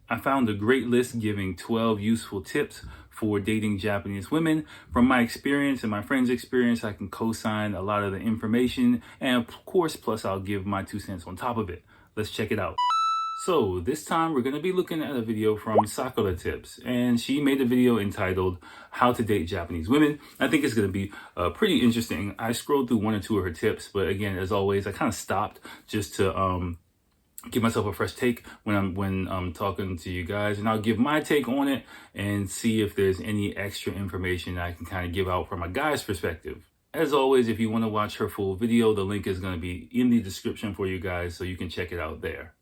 I found a great list giving 12 useful tips for dating Japanese women. From my experience and my friends' experience, I can co-sign a lot of the information, and of course, plus I'll give my 2 cents on top of it. Let's check it out. So this time we're going to be looking at a video from Sakura Tips, and she made a video entitled How to Date Japanese Women. I think it's going to be pretty interesting. I scrolled through one or two of her tips, but again, as always, I kind of stopped just to give myself a fresh take when I'm talking to you guys, and I'll give my take on it and see if there's any extra information I can kind of give out from a guy's perspective. As always, if you want to watch her full video, the link is going to be in the description for you guys, so you can check it out there.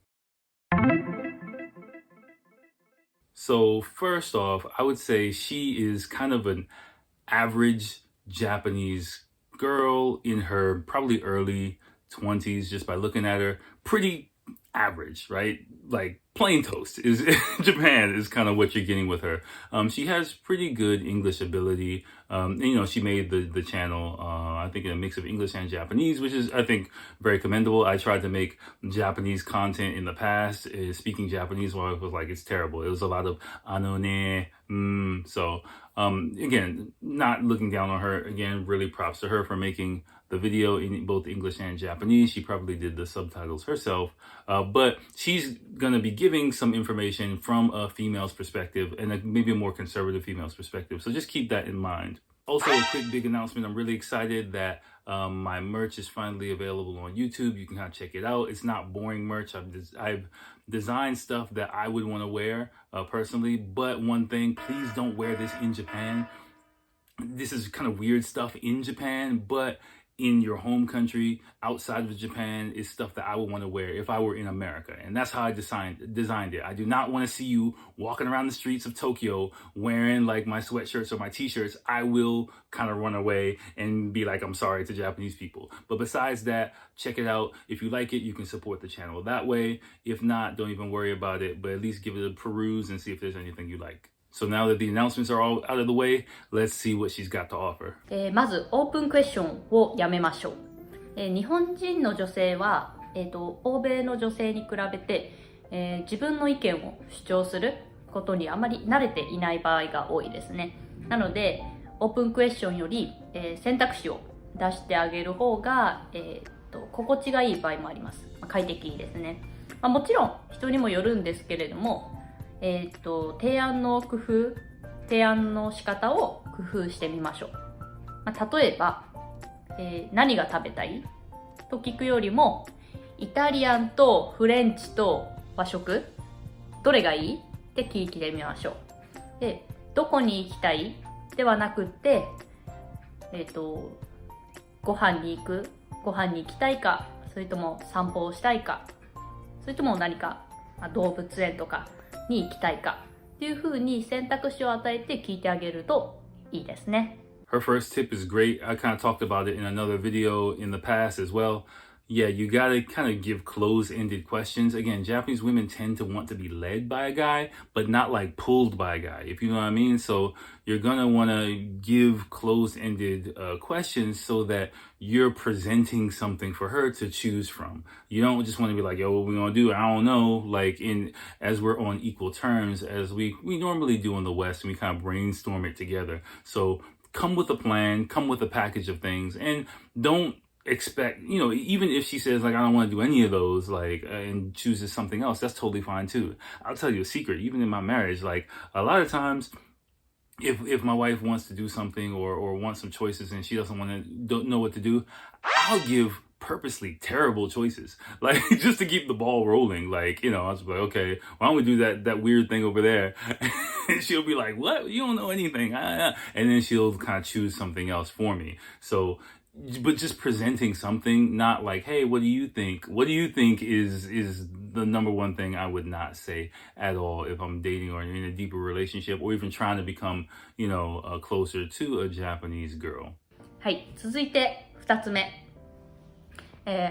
So first off, I would say she is kind of an average Japanese girl in her probably early 20s, just by looking at her. Pretty average, right? Like plain toast is Japan is kind of what you're getting with her. She has pretty good English ability. And, you know, she made the channel, I think, in a mix of English and Japanese, which is, I think, very commendable. I tried to make Japanese content in the past, speaking Japanese, while I was like, it's terrible. It was a lot of ano ne, so again, not looking down on her. Again, really props to her for making the video in both English and Japanese. She probably did the subtitles herself, but she's gonna be giving some information from a female's perspective, and maybe a more conservative female's perspective. So just keep that in mind. Also, a quick big announcement. I'm really excited that my merch is finally available on YouTube. You can kind of check it out. It's not boring merch. I've designed stuff that I would want to wear personally, but one thing, please don't wear this in Japan. This is kind of weird stuff in Japan, but in your home country, outside of Japan, is stuff that I would want to wear if I were in America. And that's how I designed it. I do not want to see you walking around the streets of Tokyo wearing like my sweatshirts or my t-shirts. I will kind of run away and be like, I'm sorry to Japanese people. But besides that, check it out. If you like it, you can support the channel that way. If not, don't even worry about it, but at least give it a peruse and see if there's anything you like. So now that the announcements are all out of the way, let's see what she's got to offer. まずオープンクエスチョンをやめましょう。日本人の女性は、欧米の女性に比べて、自分の意見を主張することにあまり慣れていない場合が多いですね。なのでオープンクエスチョンより、選択肢を出してあげる方が、心地がいい場合もあります。快適ですね。もちろん人にもよるんですけれども、提案の仕方を工夫してみましょう。例えば、何が食べたいと聞くよりも、イタリアンとフレンチと和食どれがいいって聞いてみましょう。で、どこに行きたいではなくって、ご飯に行きたいか、それとも散歩をしたいか、それとも何か動物園とかに行きたいかっていう風に選択肢を与えて聞いてあげるといいですね。Her first tip is great. I kind of talked about it in another video in the past as well. Yeah, you gotta kind of give closed-ended questions. Again, Japanese women tend to want to be led by a guy, but not like pulled by a guy, if you know what I mean. So you're gonna want to give closed-ended questions so that you're presenting something for her to choose from. You don't just want to be like, yo, what we gonna do? I don't know. Like as we're on equal terms, as we normally do in the West, and we kind of brainstorm it together. So come with a plan, come with a package of things, and don't expect, you know, even if she says like, I don't want to do any of those, like, and chooses something else, that's totally fine too. I'll tell you a secret, even in my marriage, like a lot of times, if my wife wants to do something or wants some choices and she don't know what to do, I'll give purposely terrible choices, like just to keep the ball rolling. Like, you know, I was like, okay, why don't we do that weird thing over there? And she'll be like, what? You don't know anything. And then she'll kind of choose something else for me. So, but just presenting something, not like, hey, what do you think? What do you think is the number one thing I would not say at all if I'm dating or in a deeper relationship or even trying to become, you know, closer to a Japanese girl. はい、続いて2つ目。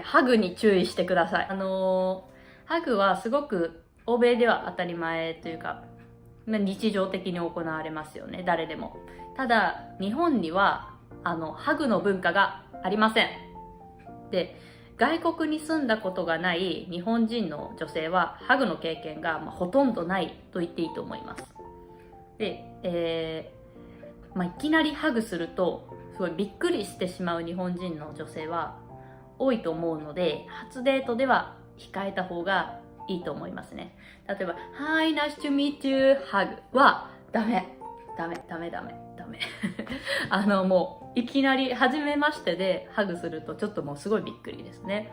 ハグに注意してください。ハグはすごく欧米では当たり前というか、日常的に行われますよね、誰でも。ただ、日本にはハグの文化がありません。で、外国に住んだことがない日本人の女性はハグの経験がほとんどないと言っていいと思います。で、いきなりハグするとすごいびっくりしてしまう日本人の女性は多いと思うので、初デートでは控えた方がいいと思いますね。例えば Hi, nice to meet you, hug はダメもういきなり初めましてでハグするとちょっともうすごいびっくりですね。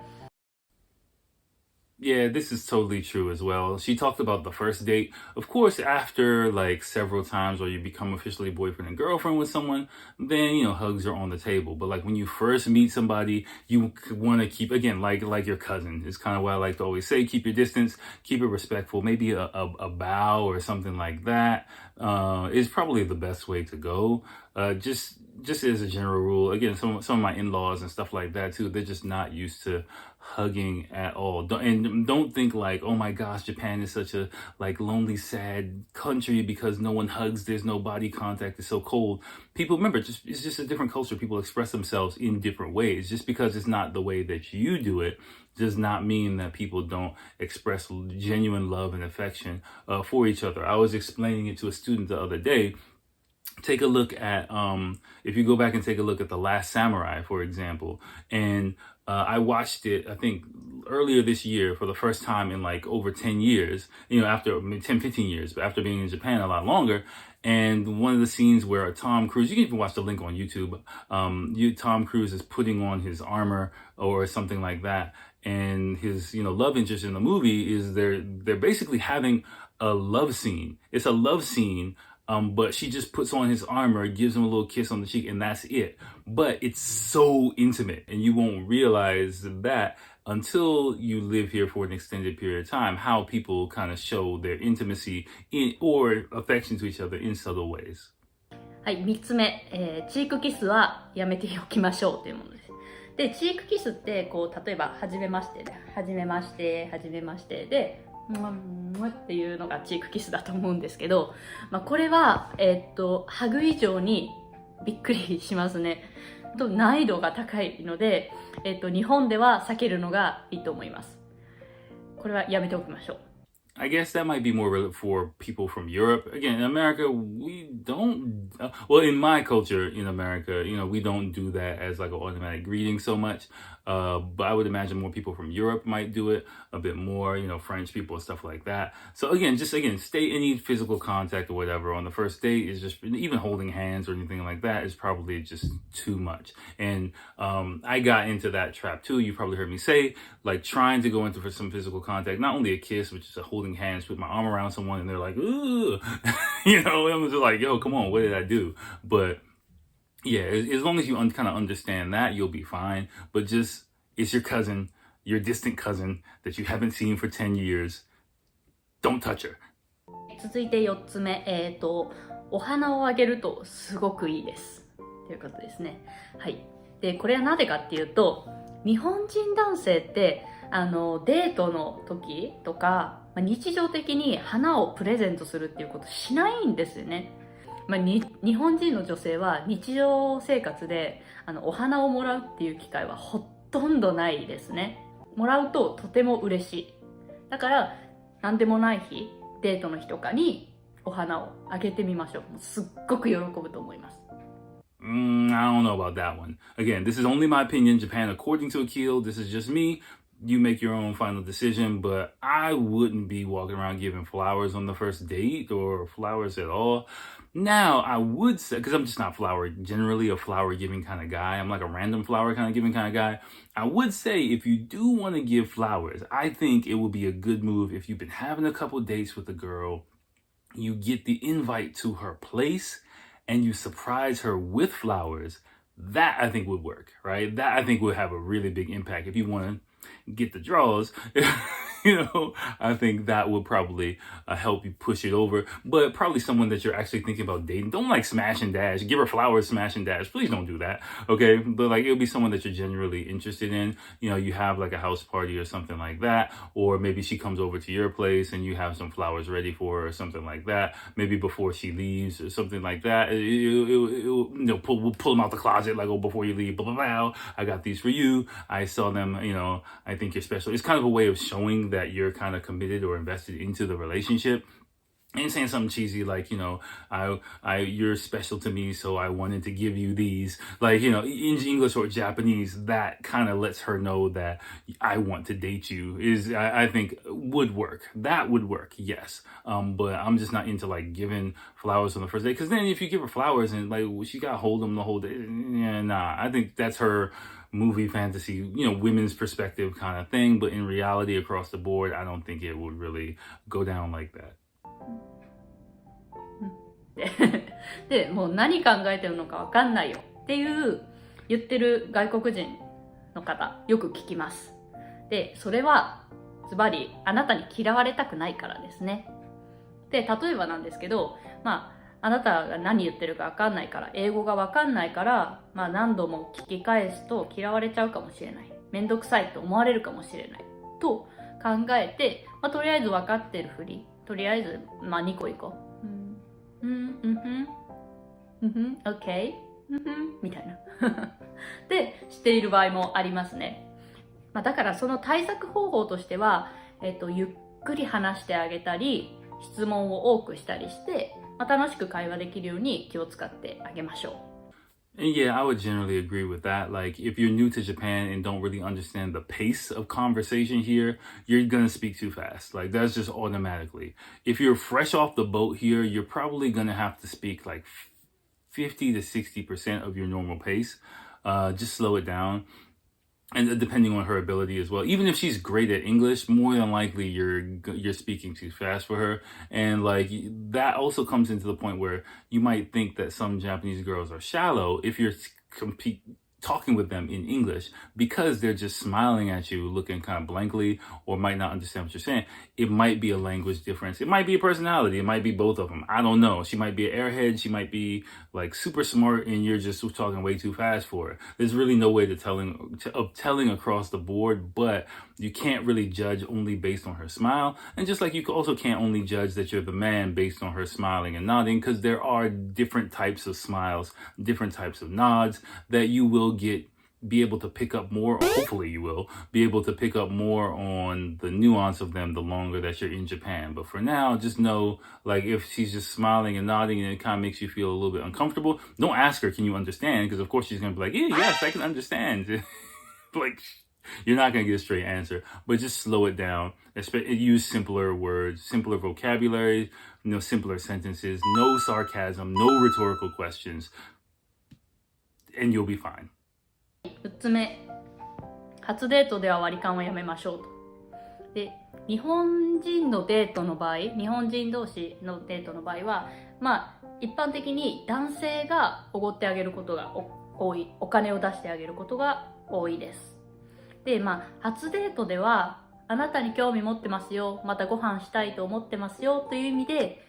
Yeah, this is totally true as well. She talked about the first date. Of course, after like several times where you become officially boyfriend and girlfriend with someone, then, hugs are on the table. But like when you first meet somebody, you want to keep, again, like your cousin. It's kind of what I like to always say, keep your distance, keep it respectful. Maybe a bow or something like that is probably the best way to go. Just as a general rule, again, some of my in-laws and stuff like that too, they're just not used to hugging at all. Don't think like, oh my gosh, Japan is such a like lonely, sad country because no one hugs, there's no body contact, it's so cold. People, remember, it's just a different culture. People express themselves in different ways. Just because it's not the way that you do it does not mean that people don't express genuine love and affection for each other. I was explaining it to a student the other day. Take a look at if you go back and take a look at The Last Samurai, for example, and I watched it, I think earlier this year for the first time in like over 10 years, after 10-15 years, but after being in Japan a lot longer. And one of the scenes where Tom Cruise, you can even watch the link on YouTube, Tom Cruise is putting on his armor or something like that, and his love interest in the movie is they're basically having a love scene. It's a love scene, but she just puts on his armor, gives him a little kiss on the cheek, and that's it. But it's so intimate, and you won't realize that until you live here for an extended period of time, how people kind of show their intimacy or affection to each other in subtle ways. はい、3つ目、チークキスはやめておきましょうというものです。で、チークキスって例えばはじめましてでっていうのがチークキスだと思うんですけど、これは、ハグ以上にびっくりしますね。難易度が高いので、日本では避けるのがいいと思います。これはやめておきましょう。I guess that might be more for people from Europe. Again, in America, we don't, well, in my culture in America, we don't do that as like an automatic greeting so much. But I would imagine more people from Europe might do it a bit more, French people and stuff like that. So again, stay any physical contact or whatever on the first date is just, even holding hands or anything like that is probably just too much. And I got into that trap too. You probably heard me say, like trying to go into for some physical contact, not only a kiss, which is a holding hands, put my arm around someone and they're like, ooh, I'm just like, yo, come on, what did I do? But yeah, as long as you kind of understand that, you'll be fine. But just, it's your cousin, your distant cousin that you haven't seen for 10 years. Don't touch her. 続いて4つ目、お花をあげるとすごくいいですということですね。はい。で、これはなぜかっていうと、日本人男性ってデートの時とか、日常的に花をプレゼントするっていうことしないんですよね。日本人の女性は日常生活でお花をもらうっていう機会はほとんどないですね。もらうととても嬉しい。だから何でもない日、デートの日とかにお花をあげてみましょう。すっごく喜ぶと思います。I don't know about that one. Again, this is only my opinion. Japan, according to Akil, this is just me. You make your own final decision, but I wouldn't be walking around giving flowers on the first date or flowers at all. Now, I would say, because I'm just not generally a flower giving kind of guy. I'm like a random flower kind of giving kind of guy. I would say if you do want to give flowers, I think it would be a good move if you've been having a couple dates with a girl, you get the invite to her place and you surprise her with flowers. That I think would work, right? That I think would have a really big impact if you want to get the draws. I think that would probably help you push it over. But probably someone that you're actually thinking about dating. Don't like smash and dash. Give her flowers, smash and dash. Please don't do that. Okay. But like it'll be someone that you're genuinely interested in. You have like a house party or something like that. Or maybe she comes over to your place and you have some flowers ready for her or something like that. Maybe before she leaves or something like that. We'll pull them out the closet like, oh, before you leave, blah, blah, blah. I got these for you. I saw them, I think you're special. It's kind of a way of showing that you're kind of committed or invested into the relationship. And saying something cheesy like, you're special to me, so I wanted to give you these. Like, in English or Japanese, that kind of lets her know that I want to date you I think would work. That would work, yes. But I'm just not into like giving flowers on the first day. Because then if you give her flowers and like she got to hold them the whole day, yeah, nah. I think that's her movie fantasy, women's perspective kind of thing. But in reality, across the board, I don't think it would really go down like that. で、もう何考えてるのか分かんないよっていう言ってる外国人の方よく聞きます。で、それはズバリあなたに嫌われたくないからですね。で、例えばなんですけど、あなたが何言ってるか分かんないから、英語が分かんないから、何度も聞き返すと嫌われちゃうかもしれない。めんどくさいと思われるかもしれない。と考えて、とりあえず分かってるふり。とりあえず、2個いこう。OK、みたいなでしている場合もありますね。だからその対策方法としては、ゆっくり話してあげたり、質問を多くしたりして、楽しく会話できるように気を使ってあげましょう。And yeah, I would generally agree with that. Like, if you're new to Japan and don't really understand the pace of conversation here, you're gonna speak too fast. Like, that's just automatically. If you're fresh off the boat here, you're probably gonna have to speak like 50 to 60% of your normal pace. Just slow it down. And depending on her ability as well, even if she's great at English, more than likely you're speaking too fast for her. And like that also comes into the point where you might think that some Japanese girls are shallow if you're talking with them in English because they're just smiling at you, looking kind of blankly, or might not understand what you're saying. It might be a language difference. It might be a personality. It might be both of them. I don't know. She might be an airhead. She might be like super smart and you're just talking way too fast for her. There's really no way of telling across the board, but you can't really judge only based on her smile. And just like you also can't only judge that you're the man based on her smiling and nodding, because there are different types of smiles, different types of nods that you will be able to pick up more, or hopefully you will be able to pick up more on the nuance of them the longer that you're in Japan. But for now, just know, like, if she's just smiling and nodding and it kind of makes you feel a little bit uncomfortable, don't ask her, can you understand? Because of course she's going to be like, yeah, yes, I can understand. Like, you're not going to get a straight answer, but just slow it down. Use simpler words, simpler vocabulary, simpler sentences, no sarcasm, no rhetorical questions, and you'll be fine. 6つ目、初デートでは割り勘をやめましょうと。で、日本人のデートの場合、日本人同士のデートの場合は、一般的に男性がおごってあげることが多い、お金を出してあげることが多いです。で、初デートでは、あなたに興味持ってますよ、またご飯したいと思ってますよという意味で、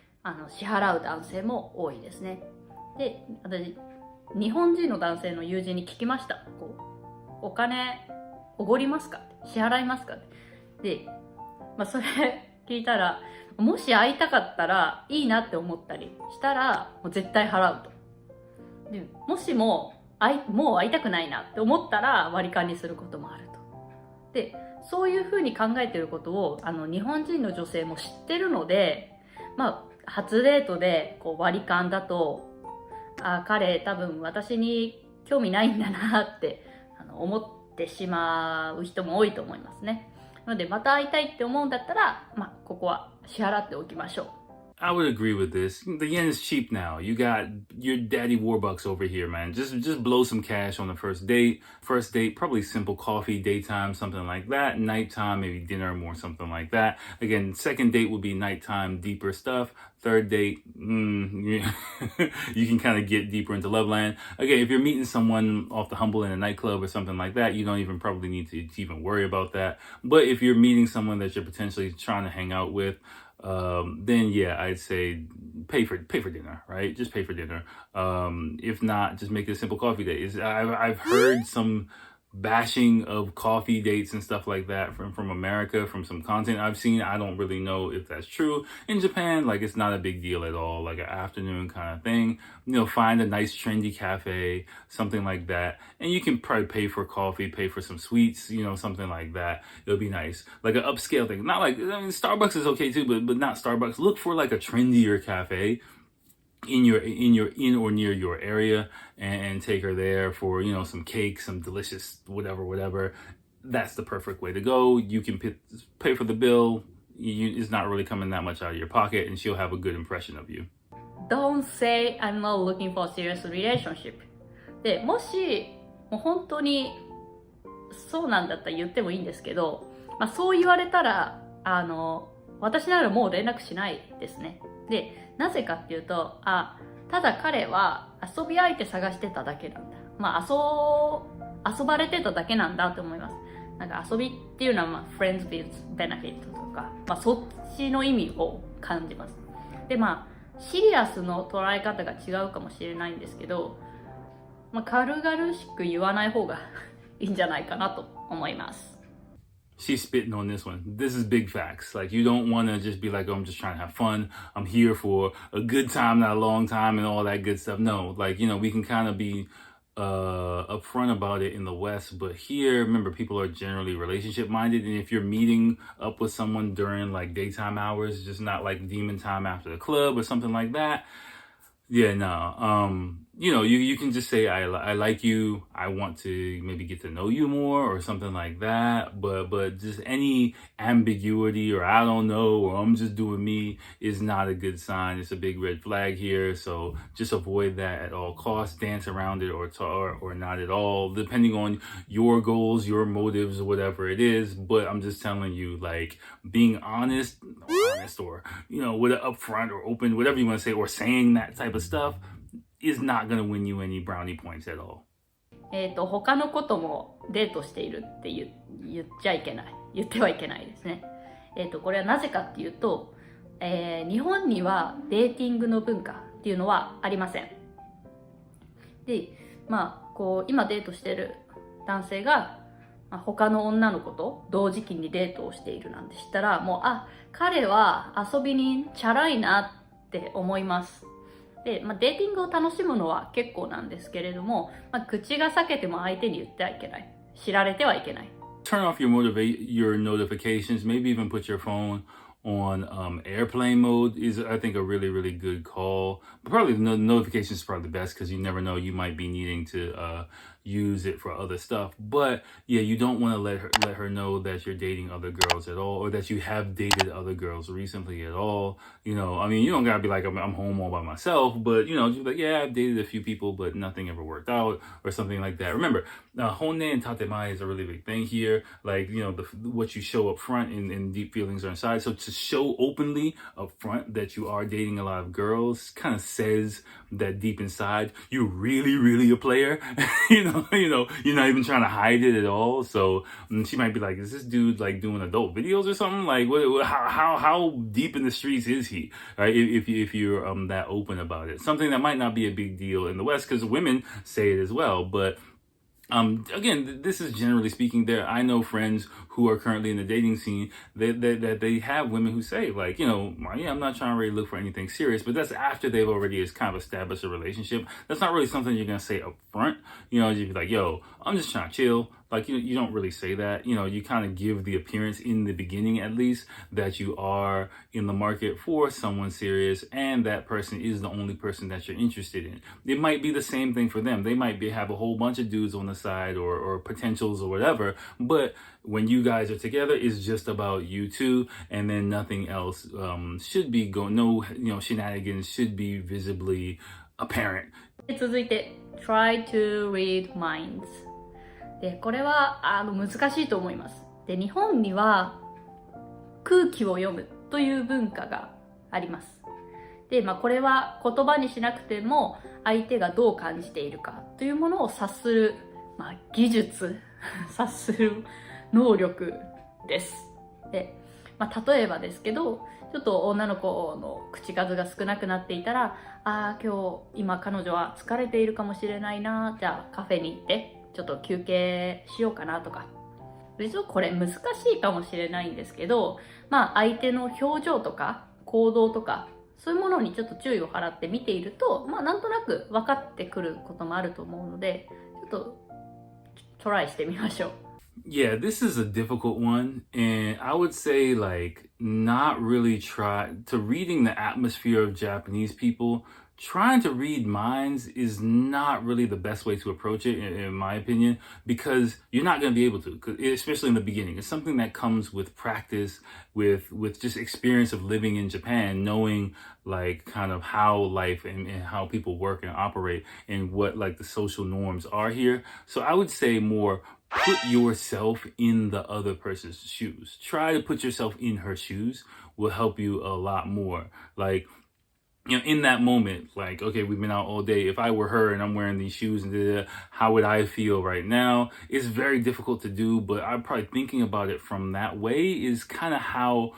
支払う男性も多いですね。で、私、日本人の男性の友人に聞きました。お金おごりますか？支払いますか？で、それ聞いたら、もし会いたかったらいいなって思ったりしたらもう絶対払うと。で、もしももう会いたくないなって思ったら割り勘にすることもあると。で、そういうふうに考えていることを日本人の女性も知ってるので、初デートで割り勘だと、彼多分私に興味ないんだなって思ってしまう人も多いと思いますね。なのでまた会いたいって思うんだったら、ここは支払っておきましょう。I would agree with this. The yen is cheap now. You got your daddy Warbucks over here, man. Just blow some cash on the first date. First date, probably simple coffee, daytime, something like that. Nighttime, maybe dinner, more something like that. Again, second date would be nighttime, deeper stuff. Third date, you can kind of get deeper into love land. Again, if you're meeting someone off the humble in a nightclub or something like that, you don't even probably need to even worry about that. But if you're meeting someone that you're potentially trying to hang out with, then yeah, I'd say pay for dinner, right? Just pay for dinner. If not, just make it a simple coffee date. I've heard some bashing of coffee dates and stuff like that from America, from some content I've seen. I don't really know if that's true. In Japan, like, it's not a big deal at all, like an afternoon kind of thing. Find a nice trendy cafe, something like that, and you can probably pay for coffee, pay for some sweets, something like that. It'll be nice, like an upscale thing. Not like, Starbucks is okay too, but not Starbucks. Look for like a trendier cafe in or near your area, and take her there for some cake, some delicious whatever. That's the perfect way to go. You can pay for the bill. It's not really coming that much out of your pocket, and she'll have a good impression of you. Don't say I'm not looking for a serious relationship. で、もしもう本当にそうなんだったら言ってもいいんですけど、そう言われたら私ならもう連絡しないですね。で、なぜかっていうと、ただ彼は遊び相手探してただけなんだ。遊ばれてただけなんだと思います。なんか遊びっていうのはfriends with benefit とか、そっちの意味を感じます。で、シリアスの捉え方が違うかもしれないんですけど、軽々しく言わない方がいいんじゃないかなと思います。She's spitting on this one. This is big facts. Like, you don't want to just be like, oh, I'm just trying to have fun. I'm here for a good time, not a long time, and all that good stuff. No, like, we can kind of be upfront about it in the West, but here, remember, people are generally relationship minded, and if you're meeting up with someone during like daytime hours, just not like demon time after the club or something like that, yeah, no. You can just say, I like you. I want to maybe get to know you more or something like that. But just any ambiguity or I don't know or I'm just doing me is not a good sign. It's a big red flag here. So just avoid that at all costs. Dance around it or not at all, depending on your goals, your motives, or whatever it is. But I'm just telling you, like, being honest or, with an upfront or open, whatever you want to say, or saying that type of stuff is not going to win you any brownie points at all. 他のこともデートしているって言ってはいけないですね。これはなぜかっていうと、日本にはデーティングの文化っていうのはありません。で、今デートしてる男性が、他の女の子と同時期にデートをしているなんてしたら、もう、彼は遊びにチャラいなって思います。で、デーティングを楽しむのは結構なんですけれども、口が裂けても相手に言ってはいけない。知られてはいけない。Turn off your notifications, maybe even put your phone on airplane mode is, I think, a really, really good call. But probably the notifications is probably the best because you never know, you might be needing to use it for other stuff. But yeah, you don't want to let her know that you're dating other girls at all, or that you have dated other girls recently at all. You don't gotta be like, I'm home all by myself, but just like, yeah, I've dated a few people, but nothing ever worked out or something like that. Remember, honne and tatemae is a really big thing here. Like, what you show up front and deep feelings are inside. So to show openly up front that you are dating a lot of girls kind of says that deep inside you're really, really a player. You're not even trying to hide it at all. So she might be like, is this dude like doing adult videos or something? Like, how deep in the streets is he? Right? If you're that open about it, something that might not be a big deal in the West because women say it as well, but again, this is generally speaking. I know friends who are currently in the dating scene that they have women who say, like, yeah, I'm not trying to really look for anything serious, but that's after they've already kind of established a relationship. That's not really something you're gonna say up front. You'd be like, yo, I'm just trying to chill. Like, you don't really say that. You kind of give the appearance in the beginning, at least, that you are in the market for someone serious, and that person is the only person that you're interested in. It might be the same thing for them. They might have a whole bunch of dudes on the side, or potentials or whatever, but when you guys are together, it's just about you two, and then nothing else should be going. No, shenanigans should be visibly apparent. 続いて Try to read minds で、これは難しいと思います。で、日本には空気を読むという文化があります。で、これは言葉にしなくても相手がどう感じているかというものを察する、技術察する能力です。で、例えばですけど、ちょっと女の子の口数が少なくなっていたら、今彼女は疲れているかもしれないな、じゃあカフェに行ってちょっと休憩しようかなとか。別にこれ難しいかもしれないんですけど、相手の表情とか行動とかそういうものにちょっと注意を払って見ていると、なんとなく分かってくることもあると思うので、ちょっとトライしてみましょう。Yeah, this is a difficult one, and I would say, like, not really try to reading the atmosphere of Japanese people. Trying to read minds is not really the best way to approach it, in my opinion, because you're not going to be able to, especially in the beginning. It's something that comes with practice, with just experience of living in Japan, knowing like kind of how life and how people work and operate, and what like the social norms are here. So I would say more, put yourself in the other person's shoes. Try to put yourself in her shoes will help you a lot more. Like, in that moment, like, okay, we've been out all day. If I were her and I'm wearing these shoes, and how would I feel right now? It's very difficult to do, but I'm probably thinking about it from that way is kind of how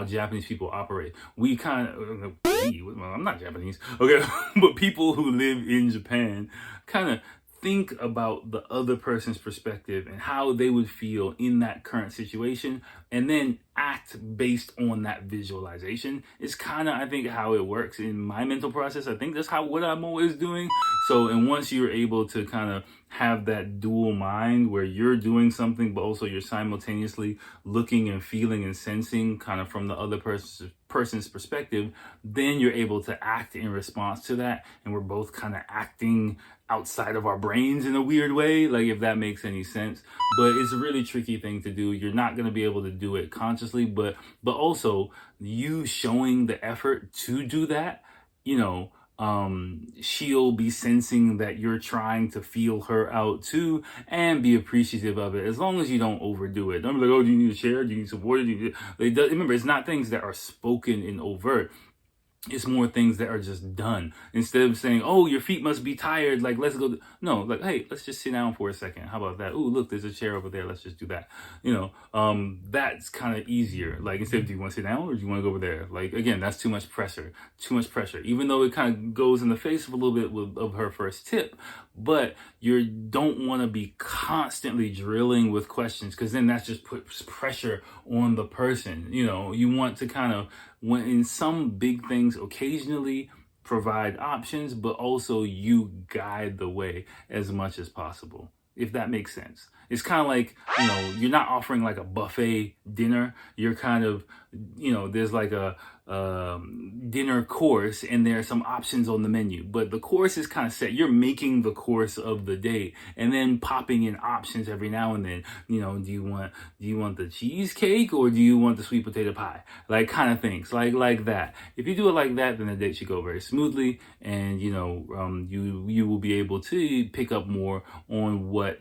Japanese people operate. We kind of, well, I'm not Japanese, okay, but people who live in Japan kind of think about the other person's perspective and how they would feel in that current situation, and then act based on that visualization. Is kind of, I think, how it works in my mental process. I think that's what I'm always doing. So, and once you're able to kind of have that dual mind where you're doing something, but also you're simultaneously looking and feeling and sensing kind of from the other person's perspective, then you're able to act in response to that. And we're both kind of acting outside of our brains in a weird way, like, if that makes any sense. But it's a really tricky thing to do. You're not going to be able to do it consciously, but also you showing the effort to do that, she'll be sensing that you're trying to feel her out too, and be appreciative of it, as long as you don't overdo it. Don't be like, oh, do you need a chair? Do you need support? Remember, it's not things that are spoken in overt. It's more things that are just done. Instead of saying, oh, your feet must be tired, like, let's go. No, like, hey, let's just sit down for a second. How about that? Oh, look, there's a chair over there. Let's just do that. That's kind of easier. Like, instead of, do you want to sit down or do you want to go over there? Like, again, that's too much pressure. Even though it kind of goes in the face of a little bit of her first tip. But you don't want to be constantly drilling with questions, because then that just puts pressure on the person. You want to kind of, when in some big things, occasionally provide options, but also you guide the way as much as possible, if that makes sense. It's kind of like, you're not offering like a buffet dinner. You're kind of, there's like a dinner course, and there are some options on the menu, but the course is kind of set. You're making the course of the day, and then popping in options every now and then. Do you want the cheesecake, or do you want the sweet potato pie? Like, kind of things like that. If you do it like that, then the date should go very smoothly, and you will be able to pick up more on what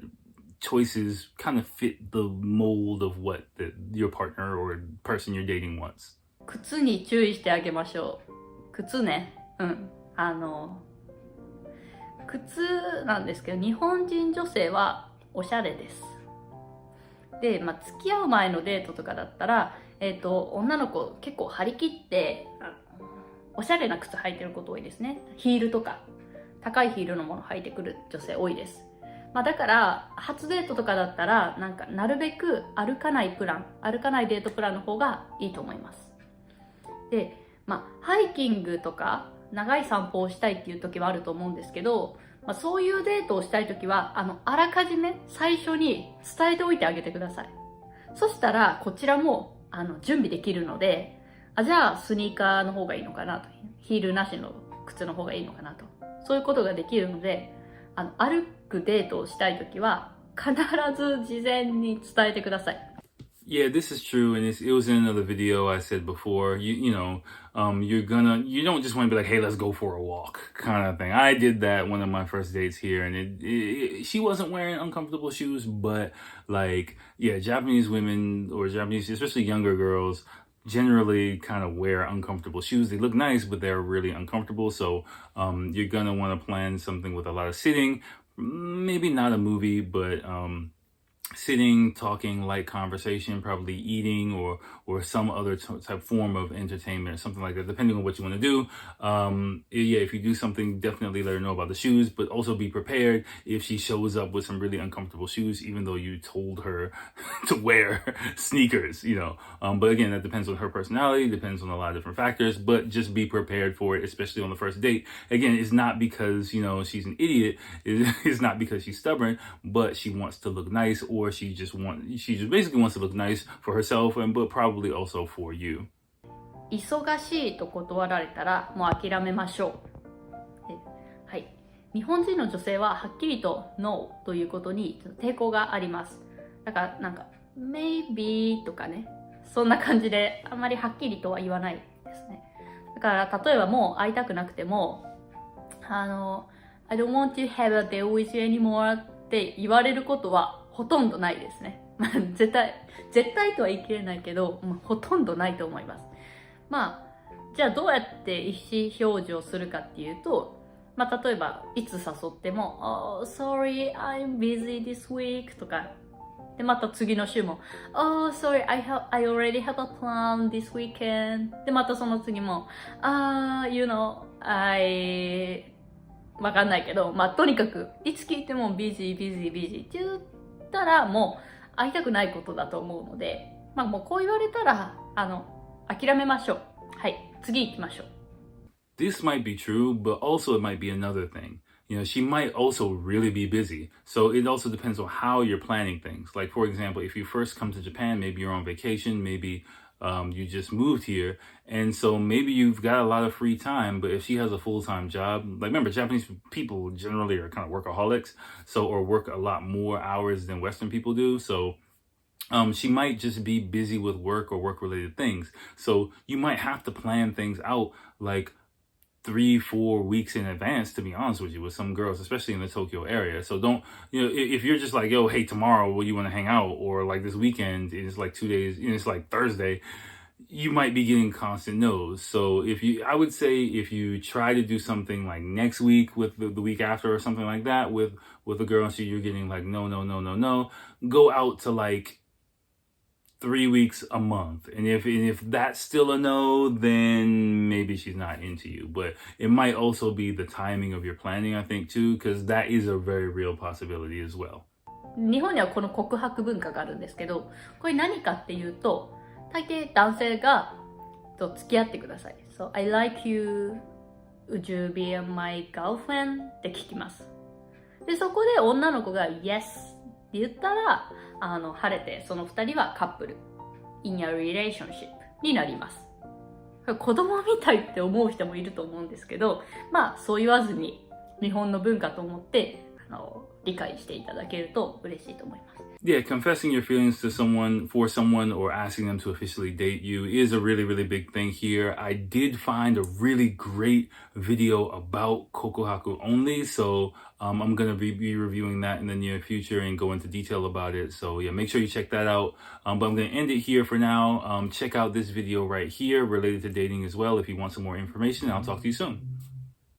choices kind of fit the mold of what your partner or person you're dating wants. 靴に注意してあげましょう。靴ね。靴なんですけど、日本人女性はおしゃれです。で、付き合う前のデートとかだったら、女の子結構張り切って、おしゃれな靴履いてること多いですね。ヒールとか、高いヒールのもの履いてくる女性多いです。だから初デートとかだったらなるべく歩かないデートプランの方がいいと思います。で、ハイキングとか長い散歩をしたいっていう時はあると思うんですけど、まあ、そういうデートをしたいときは、あらかじめ最初に伝えておいてあげてください。そしたら、こちらも、準備できるので、じゃあ、スニーカーの方がいいのかなと。ヒールなしの靴の方がいいのかなと。そういうことができるので、歩くデートをしたいときは、必ず事前に伝えてください。Yeah, this is true, and it was in another video I said before. You don't just want to be like, hey, let's go for a walk, kind of thing. I did that one of my first dates here, and she wasn't wearing uncomfortable shoes, but like, yeah, Japanese women or Japanese, especially younger girls, generally kind of wear uncomfortable shoes. They look nice, but they're really uncomfortable. So you're gonna want to plan something with a lot of sitting, maybe not a movie, but sitting, talking, light conversation, probably eating or some other type form of entertainment or something like that, depending on what you want to do. Yeah, if you do something, definitely let her know about the shoes, but also be prepared if she shows up with some really uncomfortable shoes, even though you told her to wear sneakers, But again, that depends on her personality, depends on a lot of different factors, but just be prepared for it, especially on the first date. Again, it's not because, she's an idiot. It's not because she's stubborn, but she wants to look nice, or she just basically wants to look nice for herself, but probably also for you. 忙しいと断られたらもう諦めましょう。はい。日本人の女性ははっきりと No ということに抵抗があります。だからmaybe とかね、そんな感じであんまりはっきりとは言わないですね。だから例えばもう会いたくなくても、I don't want to have a date with you anymore って言われることはほとんどないですね。絶対とは言い切れないけど、ほとんどないと思います。じゃあどうやって意思表示をするかっていうと、例えばいつ誘っても、Oh, sorry, I'm busy this week とか、で、また次の週も、Oh, sorry, I already have a plan this weekend で、またその次も、わかんないけど、とにかく、いつ聞いても busy って言ったらもう会いたくないことだと思うので、もうこう言われたら、諦めましょう。はい、次行きましょう。This might be true, but also it might be another thing. She might also really be busy. So it also depends on how you're planning things. Like, for example, if you first come to Japan, maybe you're on vacation, maybe you just moved here, and so maybe you've got a lot of free time. But if she has a full-time job, like, remember, Japanese people generally are kind of workaholics, or work a lot more hours than Western people do. So she might just be busy with work or work-related things. So you might have to plan things out like 3-4 weeks in advance, to be honest with you, with some girls, especially in the Tokyo area. So don't, if you're just like, yo, hey, tomorrow, you want to hang out? Or like this weekend, it's like 2 days, it's like Thursday, you might be getting constant no's. So I would say if you try to do something like next week with the week after or something like that with a girl, and you're getting like, no, go out to like 3 weeks a month, and if that's still a no, then maybe she's not into you. But it might also be the timing of your planning, I think, too, because that is a very real possibility as well. 日本にはこの告白文化があるんですけど、これ何かっていうと、大抵男性が付き合ってください。So, I like you, would you be my girlfriend? って聞きます。で、そこで女の子が Yes って言ったら、晴れてその2人はカップル in a relationship になります。子供みたいって思う人もいると思うんですけど、そう言わずに日本の文化と思って理解していただけると嬉しいと思います。Yeah, confessing your feelings to for someone or asking them to officially date you is a really, really big thing here. I did find a really great video about kokohaku only, so I'm going to be reviewing that in the near future and go into detail about it. So yeah, make sure you check that out. But I'm going to end it here for now. Check out this video right here related to dating as well if you want some more information. I'll talk to you soon.